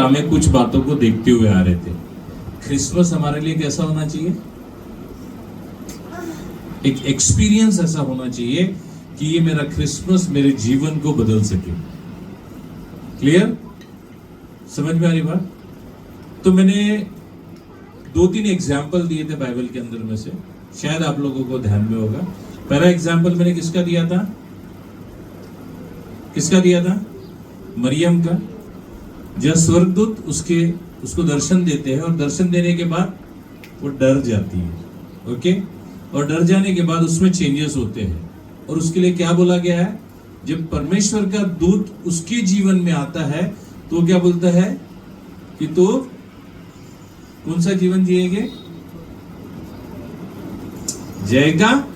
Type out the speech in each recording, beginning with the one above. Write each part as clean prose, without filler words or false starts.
हमें कुछ बातों को देखते हुए आ रहे थे। क्रिसमस हमारे लिए कैसा होना चाहिए? एक एक्सपीरियंस ऐसा होना चाहिए कि ये मेरा क्रिसमस मेरे जीवन को बदल सके। क्लियर? समझ में आ रही बात? तो मैंने 2-3 एग्जाम्पल दिए थे बाइबल के अंदर में से, शायद आप लोगों को ध्यान में होगा। पहला एग्जाम्पल मैंने किसका दिया था? मरियम का। जब स्वर्गदूत उसको दर्शन देते हैं और दर्शन देने के बाद वो डर जाती है। ओके? और डर जाने के बाद उसमें चेंजेस होते हैं और उसके लिए क्या बोला गया है? जब परमेश्वर का दूत उसके जीवन में आता है तो क्या बोलता है कि तो कौन सा जीवन जिएगे? जय का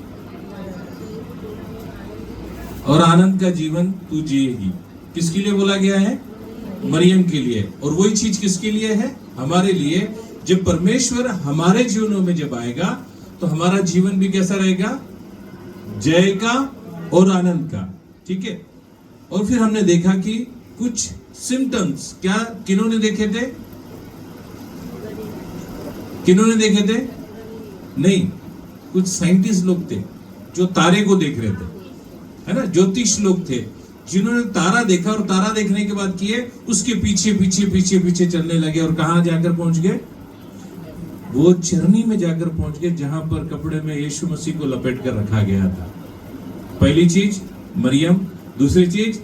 और आनंद का जीवन तू जिएगी। किसके लिए बोला गया है? मरियम के लिए। और वही चीज किसके लिए है? हमारे लिए। जब परमेश्वर हमारे जीवनों में जब आएगा तो हमारा जीवन भी कैसा रहेगा? जय का और आनंद का। ठीक है? और फिर हमने देखा कि कुछ सिम्टम्स क्या किन्होंने देखे थे? नहीं, कुछ साइंटिस्ट लोग थे जो तारे को देख रहे थे, है ना? ज्योतिष लोग थे जिन्होंने तारा देखा और तारा देखने के बाद किए उसके पीछे पीछे पीछे पीछे चलने लगे और कहां जाकर पहुंच गए? वो चरनी में जाकर पहुंच गए जहां पर कपड़े में यीशु मसीह को लपेट कर रखा गया था। पहली चीज मरियम, दूसरी चीज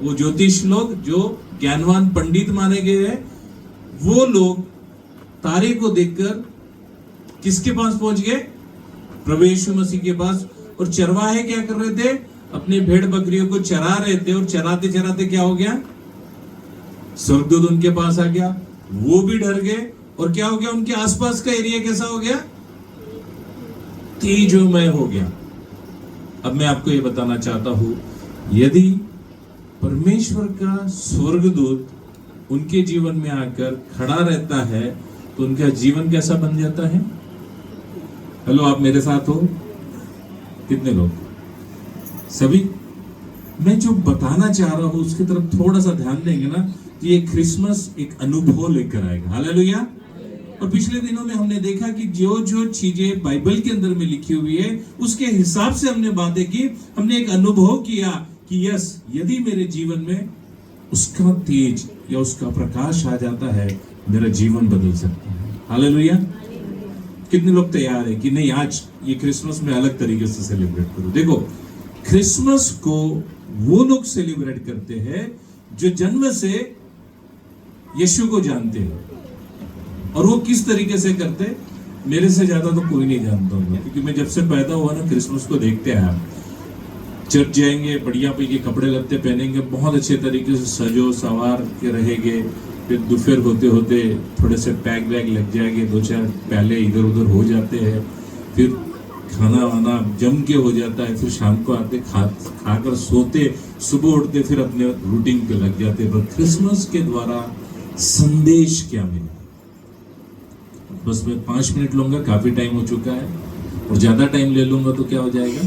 वो ज्योतिष लोग जो ज्ञानवान पंडित माने गए हैं, वो लोग तारे को देखकर किसके पास पहुंच गए? प्रभु यीशु मसीह के पास। और चरवाहे क्या कर रहे थे? अपने भेड़ बकरियों को चरा रहे थे और चराते चराते क्या हो गया? स्वर्गदूत उनके पास आ गया, वो भी डर गए और क्या हो गया? उनके आसपास का एरिया कैसा हो गया? तेजोमय हो गया। अब मैं आपको ये बताना चाहता हूं, यदि परमेश्वर का स्वर्गदूत उनके जीवन में आकर खड़ा रहता है तो उनका जीवन कैसा बन जाता है? हेलो, आप मेरे साथ हो? कितने लोग? सभी? मैं जो बताना चाह रहा हूं उसकी तरफ थोड़ा सा ध्यान देंगे ना, तो ये क्रिसमस एक अनुभव लेकर आएगा। हालेलुया। और पिछले दिनों में हमने देखा कि जो जो चीजें बाइबल के अंदर में लिखी हुई है उसके हिसाब से हमने बातें की, हमने एक अनुभव किया कि यस, यदि मेरे जीवन में उसका तेज या उसका प्रकाश आ जाता है, मेरा जीवन बदल सकता है। हालेलुया। कितने लोग तैयार है कि नहीं, आज ये क्रिसमस में अलग तरीके से सेलिब्रेट करो? देखो, क्रिसमस को वो लोग सेलिब्रेट करते हैं जो जन्म से यीशु को जानते हैं। और वो किस तरीके से करते? मेरे से ज्यादा तो कोई नहीं जानता होगा, क्योंकि मैं जब से पैदा हुआ ना क्रिसमस को देखते आया। चर्च जाएंगे, बढ़िया के कपड़े लत्ते पहनेंगे, बहुत अच्छे तरीके से सजो सवार के रहेंगे, फिर दोपहर होते होते थोड़े से पैक वैग लग जाएंगे, 2-4 प्याले इधर उधर हो जाते हैं, फिर खाना वाना जम के हो जाता है, फिर शाम को आते खाकर सोते, सुबह उठते फिर अपने रूटीन पे लग जाते। पर क्रिसमस के द्वारा संदेश क्या मिला? बस मैं 5 मिनट लूंगा, काफी टाइम हो चुका है, और ज्यादा टाइम ले लूंगा तो क्या हो जाएगा?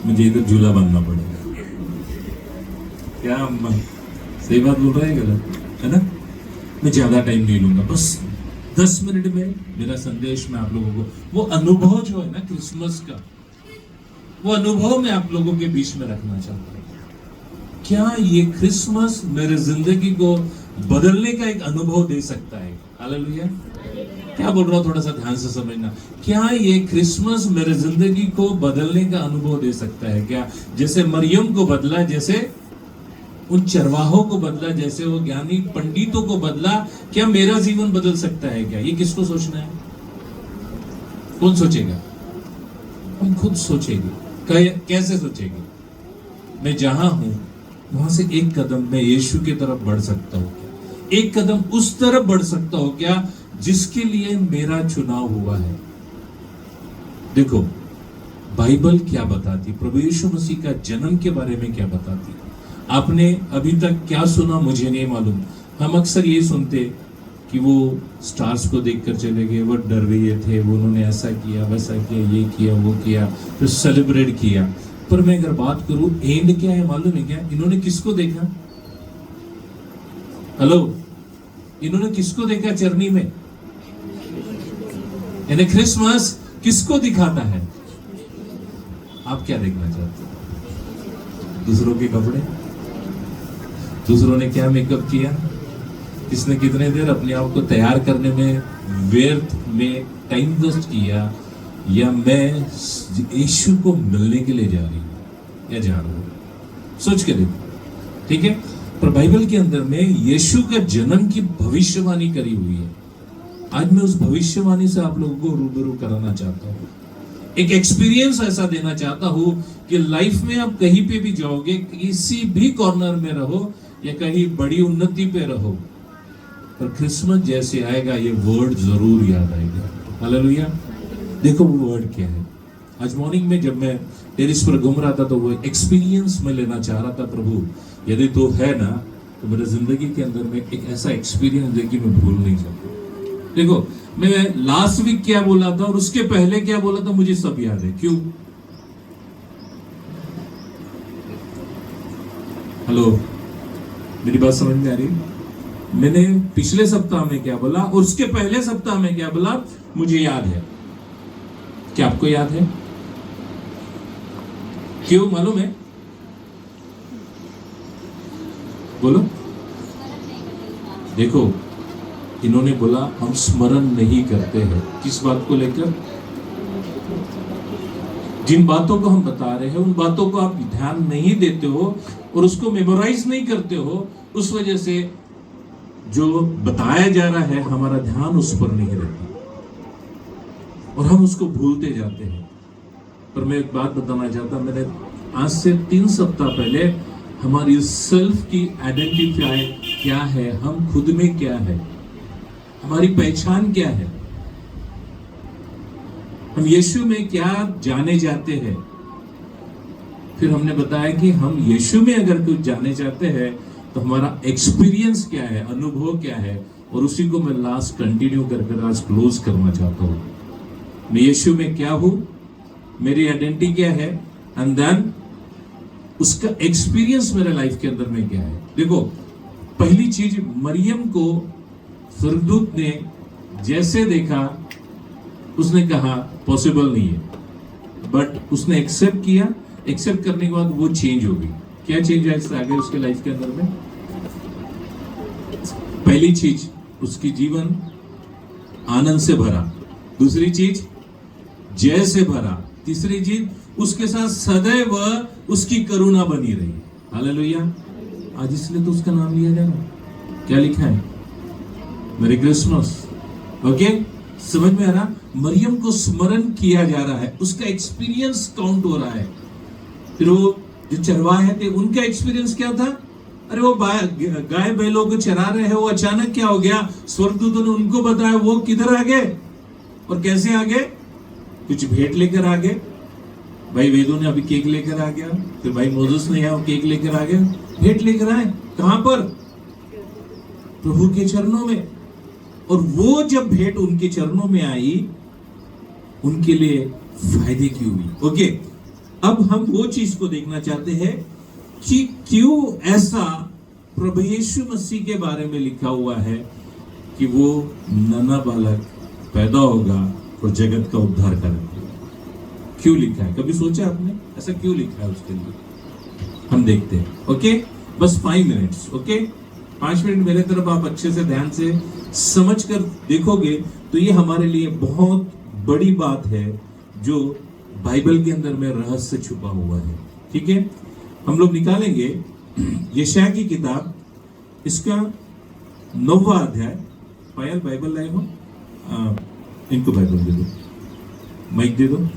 मुझे इधर झूला बांधना पड़ेगा। क्या अम्मा सही बात बोल रहा है? गलत है ना? मैं ज्यादा टाइम नहीं लूंगा, बस 10 मिनट में मेरा संदेश में आप लोगों को वो अनुभव जो है ना क्रिसमस का, वो अनुभव मैं आप लोगों के बीच में रखना चाहता हूं। क्या ये क्रिसमस मेरे जिंदगी को बदलने का एक अनुभव दे सकता है? हालेलुया। क्या बोल रहा हूं, थोड़ा सा ध्यान से समझना। क्या ये क्रिसमस मेरे जिंदगी को बदलने का अनुभव दे सकता है? क्या जैसे मरियम को बदला, जैसे उन चरवाहों को बदला, जैसे वो ज्ञानी पंडितों को बदला, क्या मेरा जीवन बदल सकता है? क्या ये किसको सोचना है? कौन सोचेगा? हम खुद सोचेंगे। कैसे सोचेंगे? मैं जहां हूं वहां से एक कदम मैं यीशु की तरफ बढ़ सकता हूं क्या? एक कदम उस तरफ बढ़ सकता हूं क्या जिसके लिए मेरा चुनाव हुआ है? देखो, बाइबल क्या बताती, प्रभु यीशु मसीह का जन्म के बारे में क्या बताती? आपने अभी तक क्या सुना मुझे नहीं मालूम। हम अक्सर ये सुनते कि वो स्टार्स को देखकर चले गए, वो डर रहे थे, वो उन्होंने ऐसा किया वैसा किया, ये किया वो किया, फिर सेलिब्रेट किया। पर मैं अगर बात करूं एंड क्या है मालूम है क्या? इन्होंने किसको देखा? हेलो, इन्होंने किसको देखा चरनी में? यानी क्रिसमस किसको दिखाता है? आप क्या देखना चाहते हो? दूसरों के कपड़े? दूसरों ने क्या मेकअप किया? किसने कितने देर अपने आप को तैयार करने में व्यर्थ में टाइम वेस्ट किया? या मैं यीशु को मिलने के लिए जा रही हूं या जा रहा हूं? सोच के देखो, ठीक है। पर बाइबल के अंदर में यीशु का जन्म की भविष्यवाणी करी हुई है। आज मैं उस भविष्यवाणी से आप लोगों को रूबरू कराना चाहता हूं। एक एक्सपीरियंस ऐसा देना चाहता हूं कि लाइफ में आप कहीं पे भी जाओगे, किसी भी कॉर्नर में रहो या कहीं बड़ी उन्नति पे रहो, पर क्रिसमस जैसे आएगा ये वर्ड जरूर याद आएगा। हालेलुया। देखो वो वर्ड क्या है। आज मॉर्निंग में जब मैं टेरिस पर घूम रहा था तो वो एक्सपीरियंस में लेना चाह रहा था। प्रभु यदि तो है ना, तो मेरे जिंदगी के अंदर में एक ऐसा एक्सपीरियंस दे कि मैं भूल नहीं सकता। देखो मैं लास्ट वीक क्या बोला था और उसके पहले क्या बोला था, मुझे सब याद है। क्यों? हेलो, मेरी बात समझ में आ रही? मैंने पिछले सप्ताह में क्या बोला और उसके पहले सप्ताह में क्या बोला, मुझे याद है। क्या आपको याद है? क्यों मालूम है? बोलो। देखो इन्होंने बोला हम स्मरण नहीं करते हैं। किस बात को लेकर? जिन बातों को हम बता रहे हैं उन बातों को आप ध्यान नहीं देते हो और उसको मेमोराइज नहीं करते हो। उस वजह से जो बताया जा रहा है हमारा ध्यान उस पर नहीं रहता और हम उसको भूलते जाते हैं। पर मैं एक बात बताना चाहता, मैंने आज से 3 सप्ताह पहले हमारी सेल्फ की आइडेंटिफाई क्या है, हम खुद में क्या है, हमारी पहचान क्या है, हम यीशु में क्या जाने जाते हैं। फिर हमने बताया कि हम यीशु में अगर कुछ जाने चाहते हैं तो हमारा एक्सपीरियंस क्या है, अनुभव क्या है, और उसी को मैं लास्ट कंटिन्यू करके आज क्लोज करना चाहता हूं। मैं यीशु में क्या हूं, मेरी आइडेंटिटी क्या है, एंड देन उसका एक्सपीरियंस मेरे लाइफ के अंदर में क्या है। देखो पहली चीज, मरियम को स्वर्गदूत ने जैसे देखा उसने कहा पॉसिबल नहीं है, बट उसने एक्सेप्ट किया। एक्सेप्ट करने के बाद वो चेंज हो गई। क्या चेंज आया आगे उसके लाइफ के अंदर में? पहली चीज, उसकी जीवन आनंद से भरा। दूसरी चीज, जय से भरा। तीसरी चीज, उसके साथ सदैव उसकी करुणा बनी रही। हालेलुया। आज इसलिए तो उसका नाम लिया जा रहा है। क्या लिखा है? मेरी क्रिसमस। ओके, समझ में आ रहा? मरियम को स्मरण किया जा रहा है, उसका एक्सपीरियंस काउंट हो रहा है। फिर वो जो चरवाहे थे उनका एक्सपीरियंस क्या था? अरे वो गाय बैलों को चरा रहे हैं, वो अचानक क्या हो गया, स्वर्गदूतों ने उनको बताया, वो किधर आ गए और कैसे आ गए? कुछ भेंट लेकर आ गए। भाई वेदों ने अभी केक लेकर आ गया, फिर भाई मोसेस ने यहाँ केक लेकर आ गया, भेंट लेकर आए। कहां पर? प्रभु के चरणों में। और वो जब भेंट उनके चरणों में आई, उनके लिए फायदे की हुई। ओके, अब हम वो चीज को देखना चाहते हैं कि क्यों ऐसा प्रभु यीशु मसीह के बारे में लिखा हुआ है कि वो नन्हा बालक पैदा होगा और जगत का उद्धार करेगा। क्यों लिखा है? कभी सोचा आपने ऐसा क्यों लिखा है? उसके लिए हम देखते हैं। ओके, बस 5 मिनट्स। ओके, 5 मिनट मेरे तरफ आप अच्छे से ध्यान से समझ कर देखोगे तो ये हमारे लिए बहुत बड़ी बात है जो बाइबल के अंदर में रहस्य छुपा हुआ है। ठीक है, हम लोग निकालेंगे यशायाह की किताब, इसका 9वां अध्याय। पायल बाइबल लाए हो? इनको बाइबल दे दो, माइक दे दो।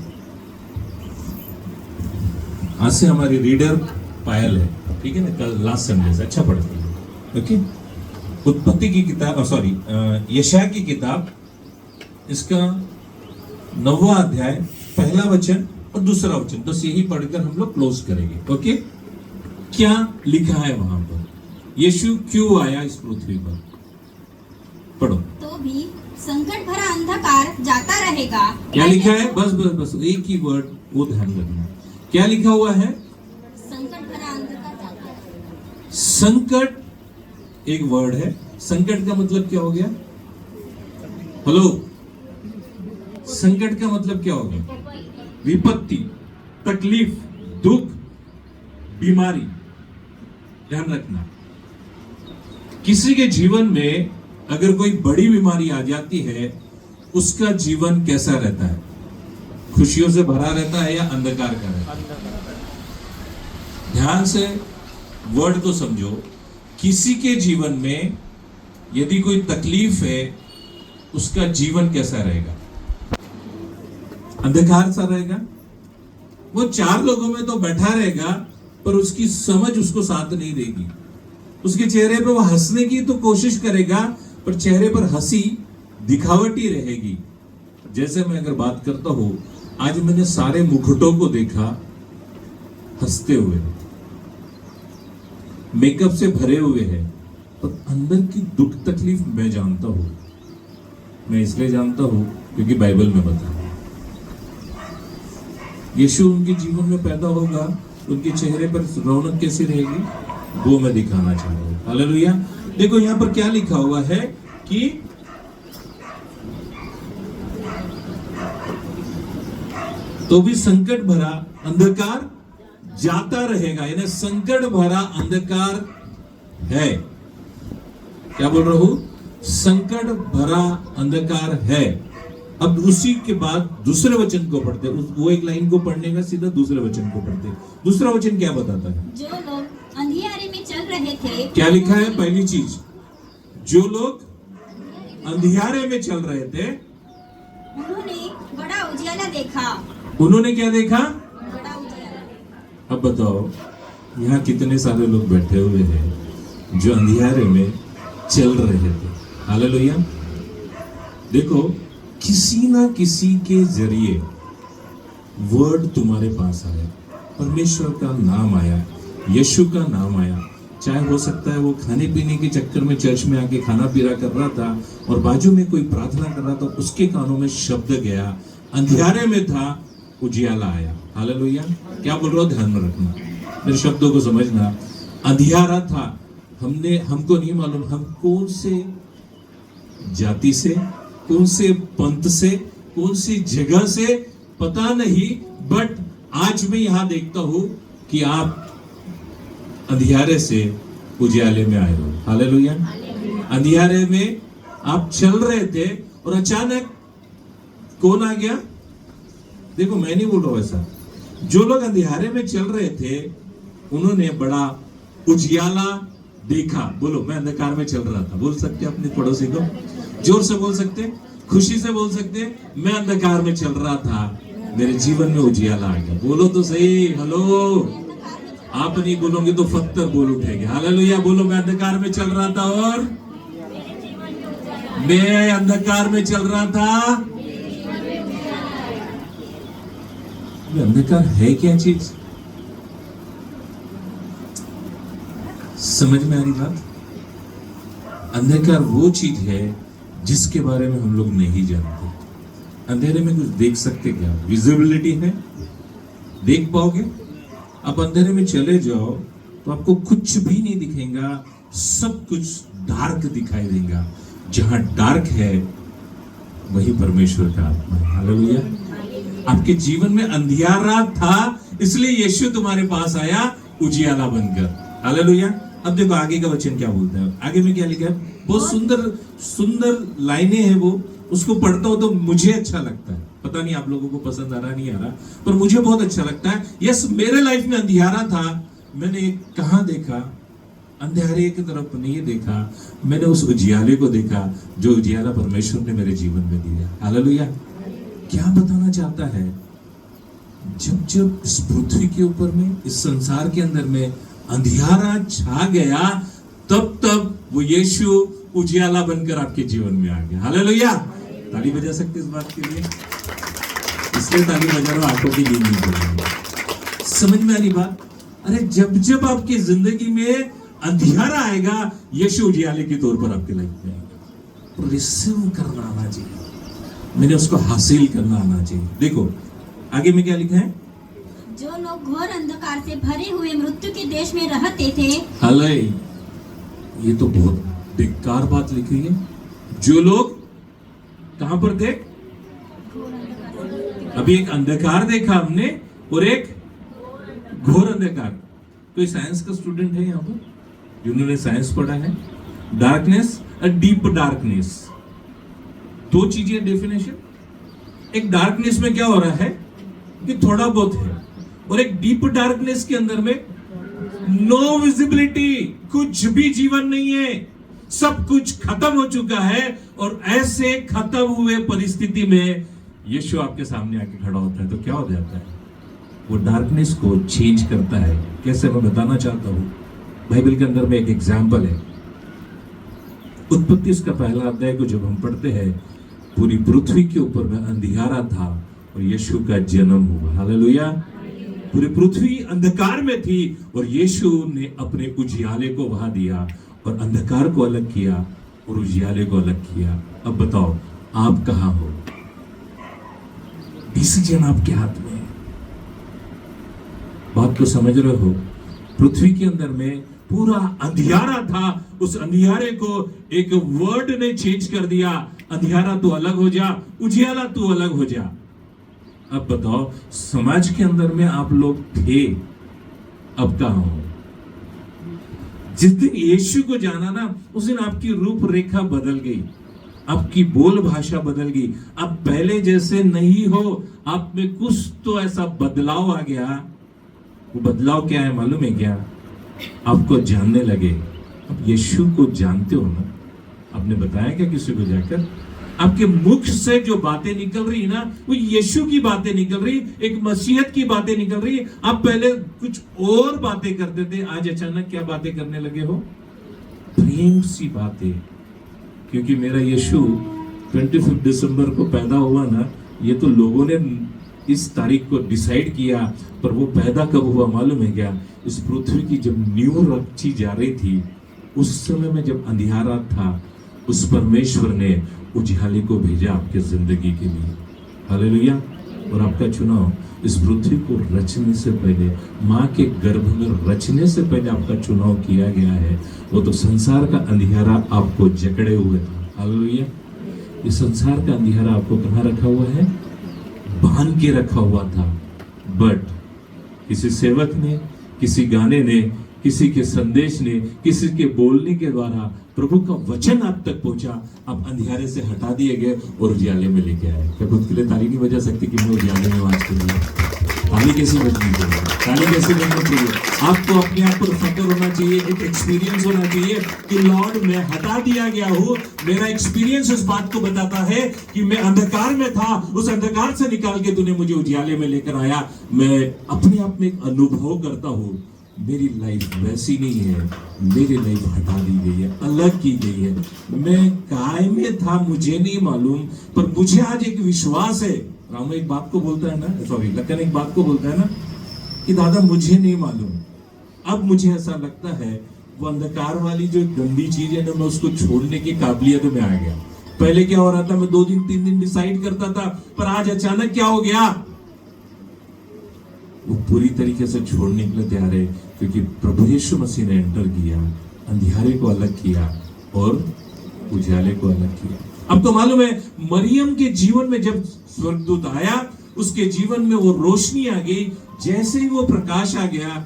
आज से हमारी रीडर पायल है, ठीक है ना? कल लास्ट संडे से अच्छा पढ़ती है। ओके, उत्पत्ति की किताब, सॉरी यशायाह की किताब, इसका 9वां अध्याय, पहला वचन और दूसरा वचन, बस यही पढ़कर हम लोग क्लोज करेंगे। ओके, क्या लिखा है वहां पर? यीशु क्यों आया इस पृथ्वी पर? पढ़ो। तो भी संकट भरा अंधकार जाता रहेगा। क्या लिखा है? बस बस बस एक ही वर्ड वो ध्यान रखना। क्या लिखा हुआ है? संकट भरा अंधकार जाता रहेगा। संकट एक वर्ड है। संकट का मतलब क्या हो गया? हेलो, संकट का मतलब क्या हो गया? विपत्ति, तकलीफ, दुख, बीमारी। ध्यान रखना, किसी के जीवन में अगर कोई बड़ी बीमारी आ जाती है, उसका जीवन कैसा रहता है? खुशियों से भरा रहता है या अंधकार का रहता है? ध्यान से वर्ड को समझो। किसी के जीवन में यदि कोई तकलीफ है, उसका जीवन कैसा रहेगा? अंधकार सा रहेगा। वो चार लोगों में तो बैठा रहेगा, पर उसकी समझ उसको साथ नहीं देगी। उसके चेहरे पे वो हंसने की तो कोशिश करेगा, पर चेहरे पर हंसी दिखावटी रहेगी। जैसे मैं अगर बात करता हूं, आज मैंने सारे मुकुटों को देखा हंसते हुए, मेकअप से भरे हुए हैं, पर अंदर की दुख तकलीफ मैं जानता हूं। मैं इसलिए जानता हूं क्योंकि बाइबल में बताया। यीशु उनके जीवन में पैदा होगा, उनके चेहरे पर रौनक कैसी रहेगी, वो मैं दिखाना चाह रहा हूं। हालेलुया। देखो यहां पर क्या लिखा हुआ है कि तो भी संकट भरा अंधकार जाता रहेगा, यानी संकट भरा अंधकार है। क्या बोल रहा हूं? संकट भरा अंधकार है। अब उसी के बाद दूसरे वचन को पढ़ते, वो एक लाइन को पढ़ने का सीधा दूसरे वचन को पढ़ते। दूसरा वचन क्या बताता है? जो लोग अंधियारे में चल रहे थे, क्या लिखा है? पहली चीज, जो लोग अंधियारे में चल रहे थे, उन्होंने बड़ा उजियाला देखा। उन्होंने क्या देखा? बड़ा उजियाला। अब बताओ, यहाँ कितने सारे लोग बैठे हुए हैं जो अंधियारे में चल रहे थे। हालेलुया। देखो, किसी ना किसी के जरिए वर्ड तुम्हारे पास आया, परमेश्वर का नाम आया, यीशु का नाम आया। चाहे हो सकता है वो खाने पीने के चक्कर में चर्च में आके खाना पीना कर रहा था और बाजू में कोई प्रार्थना कर रहा था, उसके कानों में शब्द गया, अंधियारे में था, उजियाला आया। हालेलुया। क्या बोल रहा हूं? ध्यान में रखना, मेरे शब्दों को समझना। अंधियारा था, हमको नहीं मालूम हम कौन से जाति से, कौन से पंथ से, कौन सी जगह से, पता नहीं, बट आज मैं यहां देखता हूं कि आप अंधियारे से उजियाले में आए हो। हालेलुया। अंधियारे में आप चल रहे थे और अचानक कौन आ गया? देखो, मैं नहीं बोल रहा हूं ऐसा। जो लोग अंधियारे में चल रहे थे, उन्होंने बड़ा उजियाला देखा। बोलो, मैं अंधकार में चल रहा था। बोल सकते अपने पड़ोसी को, जोर से बोल सकते, खुशी से बोल सकते, मैं अंधकार में चल रहा था, मेरे जीवन में उजियाला आ गया। बोलो तो सही। हेलो, आप नहीं बोलोगे तो पत्थर बोल उठेंगे। हालेलुया। बोलो, मैं अंधकार में चल रहा था और मैं अंधकार में चल रहा था। अंधकार है क्या चीज? समझ में आ रही बात? अंधकार वो चीज है जिसके बारे में हम लोग नहीं जानते। अंधेरे में कुछ देख सकते क्या? विजिबिलिटी है, देख पाओगे? आप अंधेरे में चले जाओ तो आपको कुछ भी नहीं दिखेगा, सब कुछ डार्क दिखाई देगा। जहां डार्क है वही परमेश्वर का आत्मा है। हालेलुया। आपके जीवन में अंधियारा था, इसलिए यीशु तुम्हारे पास आया उजियाला बनकर। हालेलुया। अब देखो आगे का वचन क्या बोलता है। आगे में क्या लिखा है? बहुत सुंदर सुंदर लाइनें हैं वो, उसको पढ़ता हूं तो मुझे अच्छा लगता है। पता नहीं आप लोगों को पसंद आ रहा नहीं आ रहा, पर मुझे बहुत अच्छा लगता है। यस, मेरे लाइफ में अंधियारा था, मैंने कहां देखा? अंधेरे की तरफ नहीं देखा, मैंने उस उजियाले को देखा जो उजियाला परमेश्वर ने मेरे जीवन में दिया। हालेलुया। क्या बताना चाहता है? जब जब इस पृथ्वी के ऊपर में, इस संसार के अंदर में अंधियारा छा गया, तब तब वो यीशु उजियाला बनकर आपके जीवन में आ गया। हालेलुया। ताली बजा सकते इस बात के लिए? इसलिए ताली बजा रहा हूं, आंखों की नींद नहीं करूंगा। समझ में आ रही बात? अरे जब जब आपकी जिंदगी में अंधियारा आएगा, यीशु उजियाले के तौर पर आपके लाइफ में आएगा। रिसीव करना आना चाहिए, मैंने उसको हासिल करना आना चाहिए। देखो आगे में क्या लिखा है? जो लोग घोर अंधकार से भरे हुए मृत्यु के देश में रहते थे, हाले ये तो बहुत बेकार बात लिखी है। जो लोग कहां पर थे? अभी एक अंधकार देखा हमने और एक घोर अंधकार। कोई साइंस का स्टूडेंट है यहाँ पर जिन्होंने साइंस पढ़ा है? डार्कनेस और डीप डार्कनेस, दो चीजें डेफिनेशन। एक डार्कनेस में क्या हो रहा है कि थोड़ा बहुत है, और एक डीप डार्कनेस के अंदर में नो विजिबिलिटी, कुछ भी जीवन नहीं है, सब कुछ खत्म हो चुका है। और ऐसे खत्म हुए परिस्थिति में यीशु आपके सामने आके खड़ा होता है तो क्या हो जाता है? वो डार्कनेस को चेंज करता है। कैसे, मैं बताना चाहता हूं। बाइबल के अंदर में एक एग्जाम्पल है। उत्पत्ति उसका पहला अध्याय को जब हम पढ़ते हैं, पूरी पृथ्वी के ऊपर में अंधियारा था और यीशु का जन्म हुआ। हालेलुया। पूरी पृथ्वी अंधकार में थी और यीशु ने अपने उजियाले को वहां दिया और अंधकार को अलग किया और उजियाले को अलग किया। अब बताओ आप कहां हो? डिसीजन आपके हाथ में है। बात को समझ रहे हो? पृथ्वी के अंदर में पूरा अंधियारा था, उस अंधियारे को एक वर्ड ने चेंज कर दिया। अंधियारा तू अलग हो जा, उजियाला तू अलग हो जा। अब बताओ, समाज के अंदर में आप लोग थे, अब कहां हो? जिस दिन यीशु को जाना ना, उस दिन आपकी रूपरेखा बदल गई, आपकी बोल भाषा बदल गई। आप पहले जैसे नहीं हो, आप में कुछ तो ऐसा बदलाव आ गया। वो बदलाव क्या है मालूम है क्या? आपको जानने लगे। अब यीशु को जानते हो ना? आपने बताया क्या किसी को जाकर? आपके मुख से जो बातें निकल रही ना, वो यीशु की बातें निकल रही, एक मसीहत की बातें निकल रही। आप पहले कुछ और बातें करते थे, आज अचानक क्या बातें करने लगे हो? प्रेम सी बातें। क्योंकि मेरा यीशु 25 दिसंबर को पैदा हुआ ना, ये तो लोगों ने इस तारीख को डिसाइड किया, पर वो पैदा कब हुआ मालूम है क्या? इस पृथ्वी की जब नींव रखी जा रही थी, उस समय में जब अंधियारा था, उस परमेश्वर ने उजियाले को भेजा आपके जिंदगी के लिए। हालेलुया। और आपका चुनाव इस पृथ्वी को रचने से पहले, माँ के गर्भ में रचने से पहले आपका चुनाव किया गया है। वो तो संसार का अंधियारा आपको जकड़े हुए था। हालेलुया। इस संसार का अंधियारा आपको कहाँ रखा हुआ है? बांध के रखा हुआ था। बट किसी सेवक ने, किसी गाने ने, किसी के संदेश ने, किसी के बोलने के द्वारा प्रभु का वचन आप तक पहुंचा। आप अंधियारे से हटा दिए गए और उजियाले में लेके आए। क्या खुद के लिए ताली नहीं बजा सकते कि मैं उजियाले में आज के लिए? ताली कैसी बजनी चाहिए? ताली कैसी बजनी चाहिए? आपको अपने आप पर फक्र होना चाहिए, एक एक्सपीरियंस होना चाहिए कि लॉर्ड मैं हटा दिया गया हूँ। मेरा एक्सपीरियंस उस बात को बताता है कि मैं अंधकार में था, उस अंधकार से निकाल के तूने मुझे उजियाले में लेकर आया। मैं अपने आप में एक अनुभव करता हूँ, मेरी लाइफ वैसी नहीं है, मेरी लाइफ हटा दी गई है, अलग की गई है। मैं काय में था मुझे नहीं मालूम, पर मुझे आज एक विश्वास है। रामू एक बात को बोलता है ना, सॉरी लखन एक बात को बोलता है ना कि दादा मुझे नहीं मालूम। अब मुझे ऐसा लगता है वो अंधकार वाली जो गंदी चीज है ना, मैं उसको छोड़ने की काबिलियत में आ गया। पहले क्या हो रहा था, मैं 2 दिन 3 दिन डिसाइड करता था, पर आज अचानक क्या हो गया, वो पूरी तरीके से छोड़ने के लिए तैयार है। क्योंकि प्रभु यीशु मसीह ने एंटर किया, अंधियारे को अलग किया और उजियाले को अलग किया। अब तो मालूम है, मरियम के जीवन में जब स्वर्गदूत आया, उसके जीवन में वो रोशनी आ गई। जैसे ही वो प्रकाश आ गया,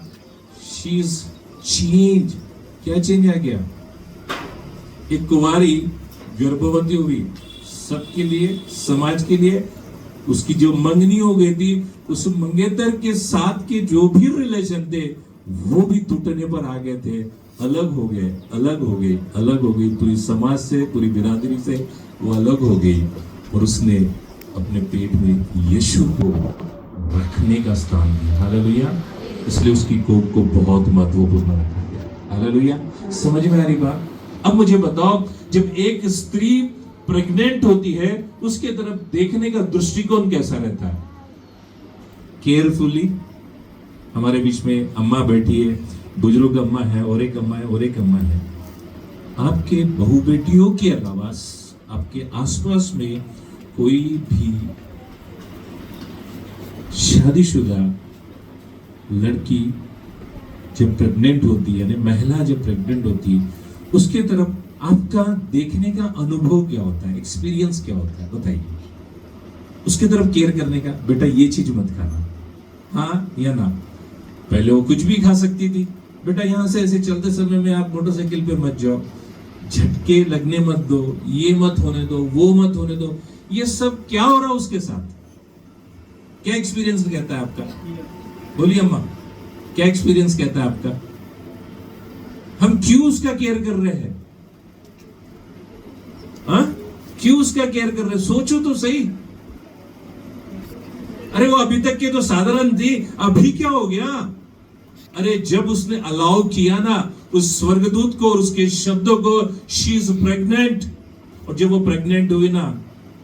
शी इज चेंज। क्या चेंज आ गया? एक कुंवारी गर्भवती हुई, सबके लिए, समाज के लिए उसकी जो मंगनी हो गई थी, उस मंगेतर के साथ के जो भी रिलेशन थे वो भी टूटने पर आ गए थे। अलग हो गए, अलग हो गई, अलग हो गई। पूरी समाज से, पूरी बिरादरी से वो अलग हो गई और उसने अपने पेट में यीशु को रखने का स्थान दिया। हालेलुया। इसलिए उसकी कोख को बहुत महत्वपूर्ण रखा गया। हालेलुया। समझ में आ रही बात? अब मुझे बताओ, जब एक स्त्री प्रेग्नेंट होती है, उसके तरफ देखने का दृष्टिकोण कैसा रहता है? केयरफुली। हमारे बीच में अम्मा बैठी है, बुजुर्ग अम्मा है, और एक अम्मा है, और एक अम्मा है। आपके बहू बेटियों के अलावा आपके आसपास में कोई भी शादीशुदा लड़की जब प्रेग्नेंट होती है, यानी महिला जब प्रेग्नेंट होती, उसके तरफ आपका देखने का अनुभव क्या होता है, एक्सपीरियंस क्या होता है, बताइए। उसके तरफ केयर करने का, बेटा ये चीज मत खाना, हाँ या ना। पहले वो कुछ भी खा सकती थी, बेटा यहां से ऐसे चलते समय में आप मोटरसाइकिल पे मत जाओ, झटके लगने मत दो, ये मत होने दो, वो मत होने दो। ये सब क्या हो रहा है उसके साथ? क्या एक्सपीरियंस कहता है आपका? बोलिए अम्मा, क्या एक्सपीरियंस कहता है आपका? हम क्यों उसका केयर कर रहे हैं? हाँ, क्यों उसका केयर कर रहे हैं? सोचो तो सही। अरे वो अभी तक के तो साधारण थी, अभी क्या हो गया? अरे जब उसने अलाउ किया ना उस स्वर्गदूत को और उसके शब्दों को, शी इज प्रेग्नेंट, और जब वो प्रेग्नेंट हुई ना,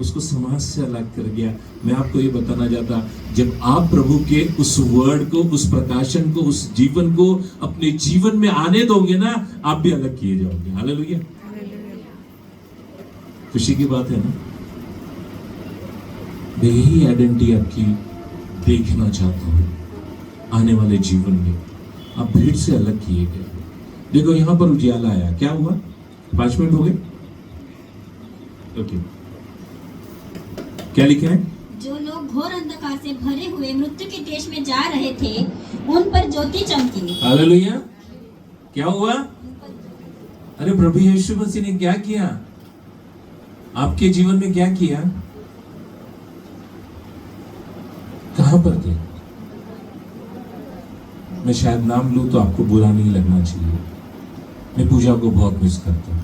उसको समाज से अलग कर गया। मैं आपको ये बताना चाहता, जब आप प्रभु के उस वर्ड को, उस प्रकाशन को, उस जीवन को अपने जीवन में आने दोगे ना, आप भी अलग किए जाओगे। हालेलुया। खुशी की बात है ना। मैं यही आइडेंटिटी आपकी देखना चाहता हूं आने वाले जीवन में। आप भीड़ से अलग किए गए। देखो यहां पर उजियाला आया, क्या हुआ? 5 मिनट हो गए। ओके, क्या लिखा है? जो लोग घोर अंधकार से भरे हुए मृत्यु के देश में जा रहे थे, उन पर ज्योति चमकी। हालेलुया। क्या हुआ? अरे प्रभु यीशु मसीह ने क्या किया आपके जीवन में? क्या किया? कहां पर थे? मैं शायद नाम लूं तो आपको बुरा नहीं लगना चाहिए। मैं पूजा को बहुत मिस करता हूं।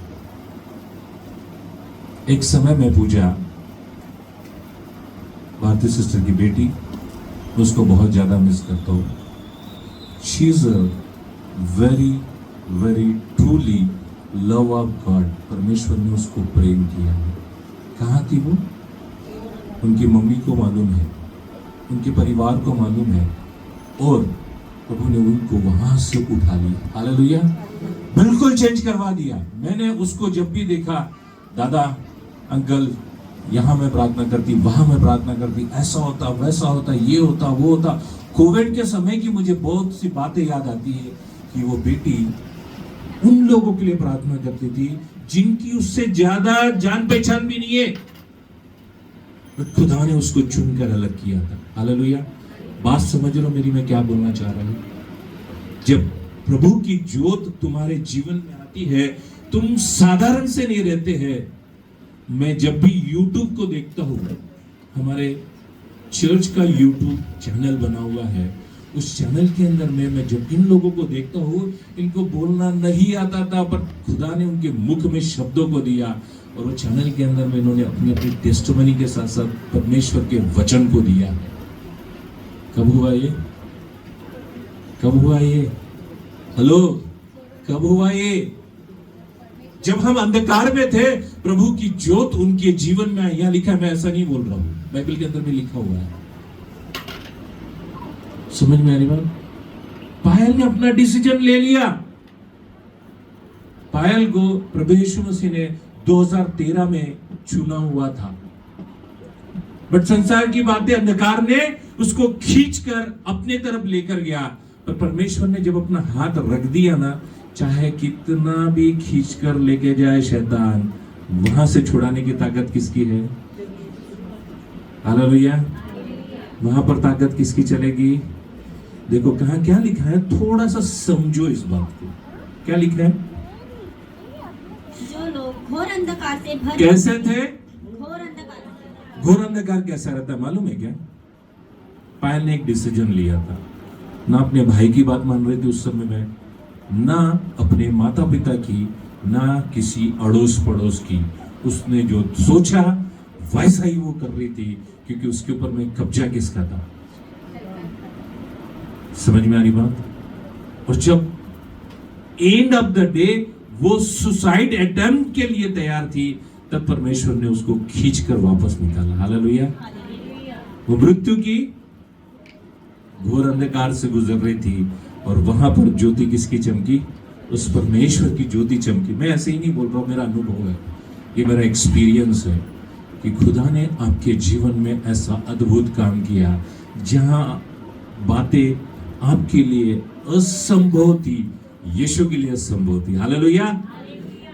एक समय में पूजा, भारती सिस्टर की बेटी, उसको बहुत ज्यादा मिस करता हूं। She is a very very truly love of God. परमेश्वर ने उसको प्रेम किया है। कहाँ थी वो? उनकी मम्मी को मालूम है, उनके परिवार को मालूम है, और प्रभु ने उनको वहां से उठा लिया। हालेलुया। बिल्कुल चेंज करवा दिया। मैंने उसको जब भी देखा, दादा अंकल यहां मैं प्रार्थना करती, वहां मैं प्रार्थना करती, ऐसा होता वैसा होता, ये होता वो होता। कोविड के समय की मुझे बहुत सी बातें याद आती है कि वो बेटी उन लोगों के लिए प्रार्थना करती थी जिनकी उससे ज्यादा जान पहचान भी नहीं है, खुदा ने उसको चुनकर अलग किया था। हालेलुया। बात समझ लो मेरी, मैं क्या बोलना चाह रहा हूं? जब प्रभु की ज्योत तुम्हारे जीवन में आती है, तुम साधारण से नहीं रहते हैं। मैं जब भी YouTube को देखता हूं, हमारे चर्च का YouTube चैनल बना हुआ है, उस चैनल के अंदर में मैं जब इन लोगों को देखता हूं, इनको बोलना नहीं आता था, पर खुदा ने उनके मुख में शब्दों को दिया, और वो चैनल के अंदर में इन्होंने अपनी अपनी टेस्टिमनी के साथ साथ परमेश्वर के वचन को दिया। कब हुआ ये? कब हुआ ये? हेलो, कब हुआ ये? जब हम अंधकार में थे, प्रभु की ज्योत उनके जीवन में आई। यहां लिखा है, मैं ऐसा नहीं बोल रहा हूं, बाइबल के अंदर भी लिखा हुआ है। समझ में आ रही बात? पायल ने अपना डिसीजन ले लिया। पायल को प्रभु यीशु मसीह ने 2013 में चुना हुआ था, बट संसार की बातें, अंधकार ने उसको खींचकर अपने तरफ लेकर गया। पर परमेश्वर ने जब अपना हाथ रख दिया ना, चाहे कितना भी खींचकर लेके जाए शैतान, वहां से छुड़ाने की ताकत किसकी है? हालेलुया। वहां पर ताकत किसकी चलेगी? देखो कहां क्या लिखा है, थोड़ा सा समझो इस बात को। क्या लिखा है? जो लोग घोर अंधकार से भरे, कैसे थे? घोर अंधकार। घोर अंधकार कैसा रहता है मालूम है क्या? पायल ने एक डिसीजन लिया था, ना अपने भाई की बात मान रही थी उस समय में, ना अपने माता पिता की, ना किसी अड़ोस पड़ोस की। उसने जो सोचा वैसा ही वो कर रही थी, क्योंकि उसके ऊपर में कब्जा किसका था? समझ में आ रही बात? और जब एंड ऑफ द डे वो सुसाइड अटेम्प्ट के लिए तैयार थी, तब परमेश्वर ने उसको खींचकर वापस निकाला। हालेलुया। वो मृत्यु की घोर अंधकार से गुजर रही थी, और वहां पर ज्योति किसकी चमकी? उस परमेश्वर की ज्योति चमकी। मैं ऐसे ही नहीं बोल रहा हूं, मेरा अनुभव है, ये मेरा एक्सपीरियंस है कि खुदा ने आपके जीवन में ऐसा अद्भुत काम किया, जहां बातें आपके लिए असंभव थी, यीशु के लिए असंभव थी। हालेलुया।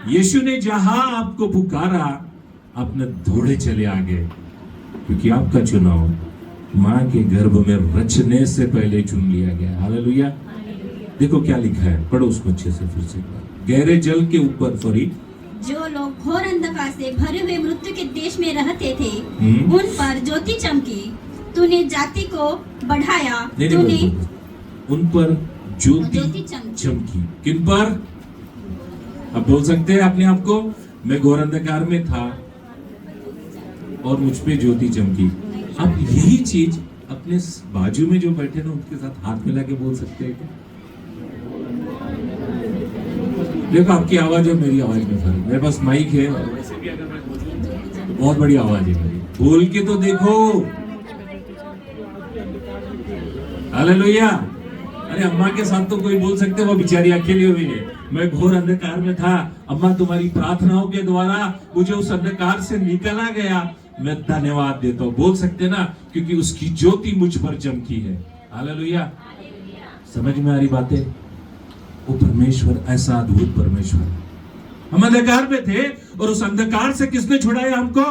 यीशु ने जहां आपको पुकारा, आपने दौड़े चले आ गए, क्योंकि आपका चुनाव मां के गर्भ में रचने से पहले चुन लिया गया। हालेलुया। देखो क्या लिखा है, पढ़ो उसको अच्छे से फिर से। गहरे जल के ऊपर फरी जो लोग घोर अंधकार से भरे हुए मृत्यु के देश में रहते थे, उन पर ज्योति चमकी। तूने जाति को बढ़ाया, तूने उन पर ज्योति चमकी। किन पर? अब बोल सकते हैं अपने आप को, मैं घोर अंधकार में था और मुझ पे ज्योति चमकी। अब यही चीज अपने बाजू में जो बैठे ना उनके साथ हाथ मिला के बोल सकते हैं क्या? देखो आपकी आवाज है, मेरी आवाज में फर्क। मेरे पास माइक है, वैसे भी अगर मैं बोलूं तो बहुत बड़ी आवाज है मेरी। बोल के तो देखो। हालेलुया। अरे अम्मा के साथ तो कोई बोल सकते, वो बेचारी अकेली हुई है। मैं घोर अंधकार में था, अम्मा तुम्हारी प्रार्थनाओं के द्वारा मुझे उस अंधकार से निकला गया, मैं धन्यवाद देता हूं। बोल सकते ना, क्योंकि उसकी ज्योति मुझ पर चमकी है। हालेलुया। समझ में आ रही बातें? वो परमेश्वर ऐसा अद्भुत परमेश्वर। हम अंधकार में थे और उस अंधकार से किसने छुड़ाया हमको?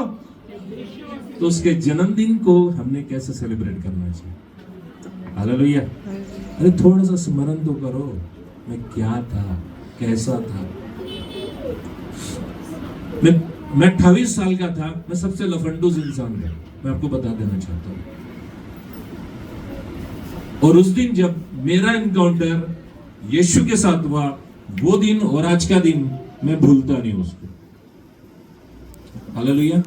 तो उसके जन्मदिन को हमने कैसे सेलिब्रेट करना चाहिए? हालेलुया। अरे थोड़ा सा स्मरण तो करो, मैं क्या था, कैसा था। मैं 28 साल का था, मैं सबसे लफंडूस इंसान था, मैं आपको बता देना चाहता हूं। और उस दिन जब मेरा एनकाउंटर यीशु के साथ हुआ, वो दिन और आज का दिन मैं भूलता नहीं उसको। हालेलुया।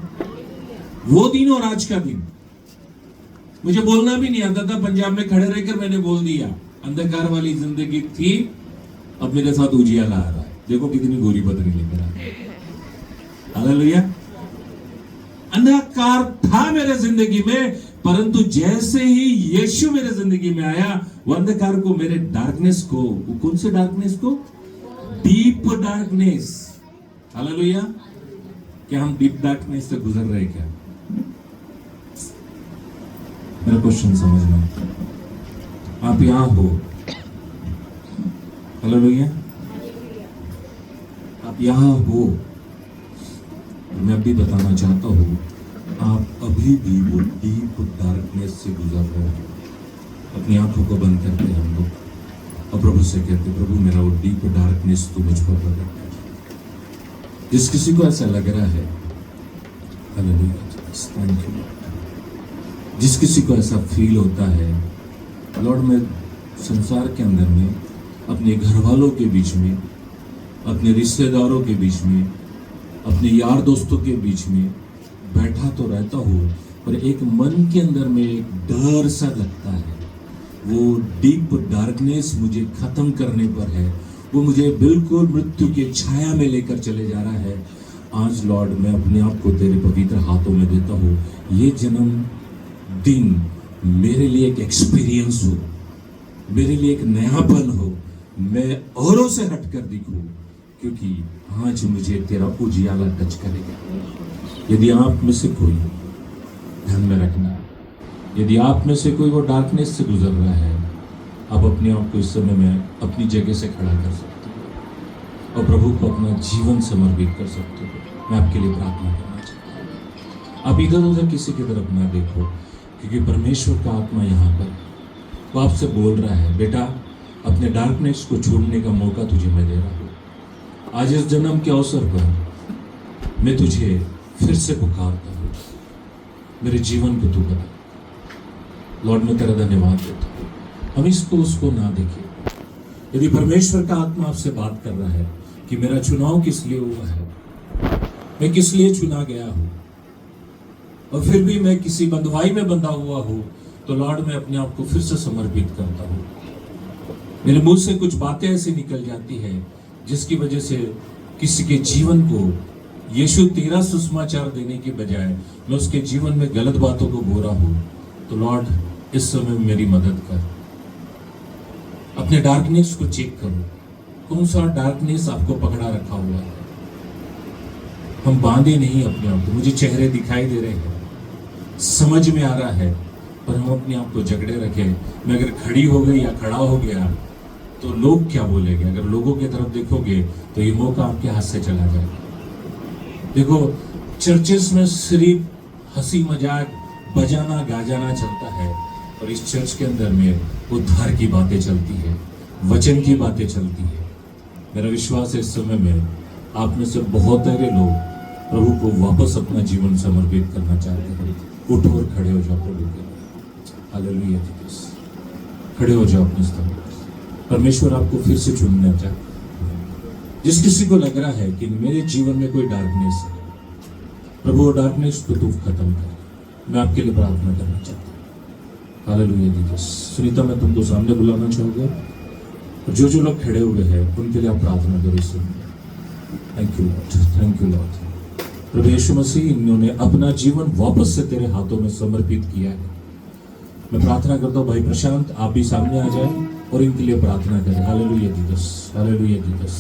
वो दिन और आज का दिन मुझे बोलना भी नहीं आता था। पंजाब में खड़े रहकर मैंने बोल दिया, अंधकार वाली जिंदगी थी, अब मेरे साथ उजियाला आ रहा है। देखो कितनी गोरी बदरी लेकर आ रहा है। हालेलुया। अंधकार था मेरे जिंदगी में, परंतु जैसे ही यीशु मेरे जिंदगी में आया, वो अंधकार को, मेरे डार्कनेस को, वो कौन से डार्कनेस को? Deep darkness. हालेलुया। क्या हम डीप डार्कनेस से गुजर रहे क्या? मेरा क्वेश्चन समझना। आप यहां हो, हालेलुया, आप यहां हो, मैं भी बताना चाहता हूं, आप अभी भी वो डीप डार्कनेस से गुजर रहे हो। अपनी आंखों को बंद करते हैं हम लोग और प्रभु से कहते, प्रभु मेरा वो डीप डार्कनेस तू मुझ पर प्रकट कर। जिस किसी को ऐसा लग रहा है, हालेलुया, थैंक यू। जिस किसी को ऐसा फील होता है, लॉर्ड मैं संसार के अंदर में, अपने घर वालों के बीच में, अपने रिश्तेदारों के बीच में, अपने यार दोस्तों के बीच में बैठा तो रहता हूँ, पर एक मन के अंदर में एक डर सा लगता है। वो डीप डार्कनेस मुझे खत्म करने पर है, वो मुझे बिल्कुल मृत्यु की छाया में लेकर चले जा रहा है। आज लॉर्ड मैं अपने आप को तेरे पवित्र हाथों में देता हूँ। ये जन्म दिन मेरे लिए एक एक्सपीरियंस हो, मेरे लिए एक नयापन हो, मैं औरों से हटकर दिखूं, क्योंकि आज मुझे तेरा उजियाला टच करेगा। यदि आप में से कोई, ध्यान में रखना, यदि आप में से कोई वो डार्कनेस से गुजर रहा है, आप अपने आप को इस समय में अपनी जगह से खड़ा कर सकते हो और प्रभु को अपना जीवन समर्पित कर सकते हो। मैं आपके लिए प्रार्थना करना चाहता हूँ। आप इधर उधर किसी की तरफ ना देखो, क्योंकि परमेश्वर का आत्मा यहाँ पर वो आपसे बोल रहा है, बेटा अपने डार्कनेस को छोड़ने का मौका तुझे मैं दे रहा हूँ। आज इस जन्म के अवसर पर मैं तुझे फिर से पुकारता हूँ, मेरे जीवन को तू बता। लॉर्ड मैं तेरा धन्यवाद देता हूँ। हम इसको उसको ना देखें। यदि परमेश्वर का आत्मा आपसे बात कर रहा है कि मेरा चुनाव किस लिए हुआ है, मैं किस लिए चुना गया हूँ, और फिर भी मैं किसी बंधुआई में बंधा हुआ हूँ, तो लॉर्ड मैं अपने आप को फिर से समर्पित करता हूँ। मेरे मुंह से कुछ बातें ऐसी निकल जाती है जिसकी वजह से किसी के जीवन को यीशु तेरा सुसमाचार देने के बजाय मैं उसके जीवन में गलत बातों को बो रहा हूँ, तो लॉर्ड इस समय मेरी मदद कर। अपने डार्कनेस को चेक करो, कौन सा डार्कनेस आपको पकड़ा रखा हुआ है। हम बांधे नहीं अपने आप को। मुझे चेहरे दिखाई दे रहे हैं, समझ में आ रहा है, पर हम अपने आप को जकड़े रखे। मैं अगर खड़ी हो गई या खड़ा हो गया तो लोग क्या बोलेंगे? अगर लोगों की तरफ देखोगे तो ये मौका आपके हाथ से चला जाएगा। देखो, चर्चेस में सिर्फ हंसी मजाक, बजाना गाजाना चलता है, और इस चर्च के अंदर में उद्धार की बातें चलती है, वचन की बातें चलती है। मेरा विश्वास है इस समय में आप में से बहुत सारे लोग प्रभु को वापस अपना जीवन समर्पित करना चाहते हैं। उठो और खड़े हो जाओ प्रभु के लिए। Hallelujah Jesus. खड़े हो जाओ अपने स्थान पर। परमेश्वर आपको फिर से चुनना चाहता है। जिस किसी को लग रहा है कि मेरे जीवन में कोई डार्कनेस है, प्रभु वो डार्कनेस को तू खत्म कर, मैं आपके लिए प्रार्थना करना चाहता हूँ। Hallelujah Jesus. सुनीता, मैं तुमको सामने बुलाना चाहूँगा, और जो लोग खड़े हुए हैं उनके लिए आप प्रार्थना करो। Thank you Lord, thank you Lord. प्रभु यीशु मसीह, इन्होंने अपना जीवन वापस से तेरे हाथों में समर्पित किया है। मैं प्रार्थना करता हूँ भाई प्रशांत, आप भी सामने आ जाए और इनके लिए प्रार्थना करें। Hallelujah Jesus, hallelujah Jesus.